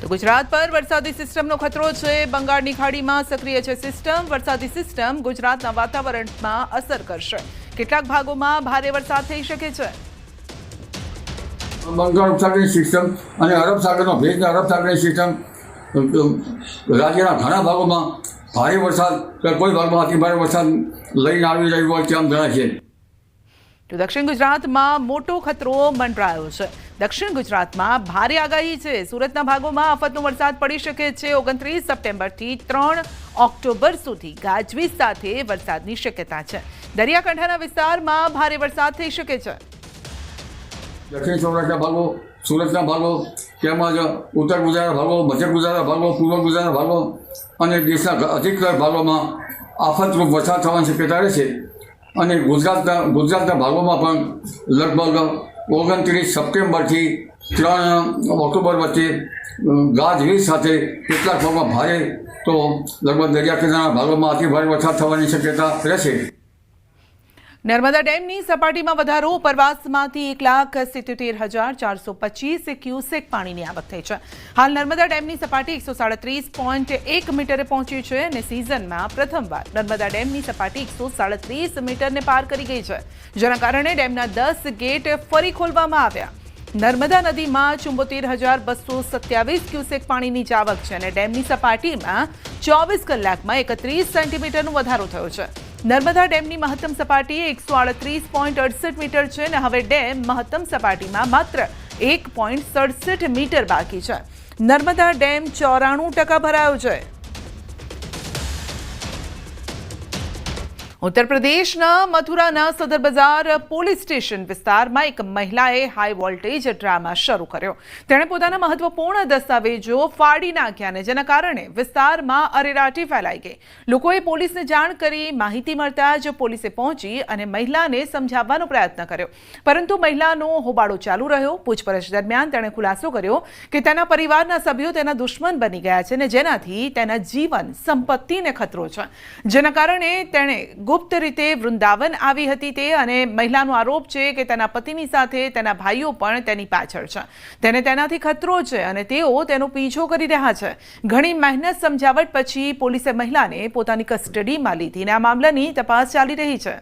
તો ગુજરાત પર વરસાદી સિસ્ટમનો ખતરો છે। બંગાળની ખાડીમાં સક્રિય છે સિસ્ટમ। વરસાદી સિસ્ટમ ગુજરાતના વાતાવરણમાં અસર કરશે। કેટલાક ભાગોમાં ભારે વરસાદ થઈ શકે છે। બંગાળ ઉપસાગરની સિસ્ટમ અને અરબ સાગરનો ભેજ અરબ સાગરની સિસ્ટમ રાજ્યના ઘણા ભાગોમાં ભારે વરસાદ કોઈ ભાગમાં અતિ ભારે વરસાદ લઈને આવી રહ્યો હોય તેમ જણાય છે। તો દક્ષિણ ગુજરાતમાં મોટો ખતરો મંડરાયો છે। દક્ષિણ ગુજરાતમાં ભારે આગાહી છે। સુરતના ભાગોમાં આફતનો વરસાદ પડી શકે છે। 29 સપ્ટેમ્બરથી 3 ઓક્ટોબર સુધી ગાજવીજ સાથે વરસાદની શક્યતા છે। દરિયાકાંઠાના વિસ્તારમાં ભારે વરસાદ થઈ શકે છે। દક્ષિણ સૌરાષ્ટ્રના ભાગો, સુરતના ભાગો તેમજ ઉત્તર ગુજરાતના ભાગો, મધ્ય ગુજરાતના ભાગો, પૂર્વ ગુજરાતના ભાગો અને દેશના અધિકતર ભાગોમાં આફતરૂપ વરસાદ થવાની શક્યતા રહેશે। અને ગુજરાતના ભાગોમાં પણ લગભગ 29 સપ્ટેમ્બરથી 3 ઓક્ટોબર વચ્ચે ગાજવીજ સાથે કેટલાક ભાગમાં ભારે તો લગભગ દરિયાકિનારાના ભાગોમાં અતિ ભારે વરસાદ થવાની શક્યતા રહેશે। નર્મદા ડેમની સપાટીમાં વધારો। ઉપરવાસમાંથી 1,77,425 ક્યુસેક પાણીની આવક થઈ છે। હાલ નર્મદા ડેમની સપાટી 137.1 મીટરે પહોંચી છે અને સિઝનમાં પ્રથમવાર નર્મદા ડેમની સપાટી 137 મીટરને પાર કરી ગઈ છે, જેના કારણે ડેમના 10 ગેટ ફરી ખોલવામાં આવ્યા। નર્મદા નદીમાં 74,227 ક્યુસેક પાણીની આવક છે અને ડેમની સપાટીમાં 24 કલાકમાં 31 સેન્ટીમીટરનો વધારો થયો છે। નર્મદા ડેમની મહત્તમ સપાટી 138.68 મીટર છે અને હવે ડેમ મહત્તમ સપાટીમાં માત્ર 1.67 મીટર બાકી છે। નર્મદા ડેમ 94% ભરાયો છે। ઉત્તર પ્રદેશના મથુરાના સદર બજાર પોલીસ સ્ટેશન વિસ્તારમાં એક મહિલાએ હાઈ વોલ્ટેજ ડ્રામા શરૂ કર્યો। તેણે પોતાના મહત્વપૂર્ણ દસ્તાવેજો ફાડી નાખ્યા અને જેના કારણે વિસ્તારમાં અરેરાટી ફેલાઈ ગઈ। લોકોએ પોલીસને જાણ કરી। માહિતી મળતા જ પોલીસે પહોંચી અને મહિલાને સમજાવવાનો પ્રયત્ન કર્યો, પરંતુ મહિલાનો હોબાળો ચાલુ રહ્યો। પૂછપરછ દરમિયાન તેણે ખુલાસો કર્યો કે તેના પરિવારના સભ્યો તેના દુશ્મન બની ગયા છે અને જેનાથી તેના જીવન સંપત્તિને ખતરો છે, જેના કારણે તેણે ગુપ્ત રીતે વૃંદાવન આવી હતી તે અને મહિલાનો આરોપ છે કે તેના પતિની સાથે તેના ભાઈઓ પણ તેની પાછળ છે। તેને તેનાથી ખતરો છે અને તેઓ તેનો પીછો કરી રહ્યા છે। ઘણી મહેનત સમજાવટ પછી પોલીસે મહિલાને પોતાની કસ્ટડીમાં લીધી અને આ મામલાની તપાસ ચાલી રહી છે।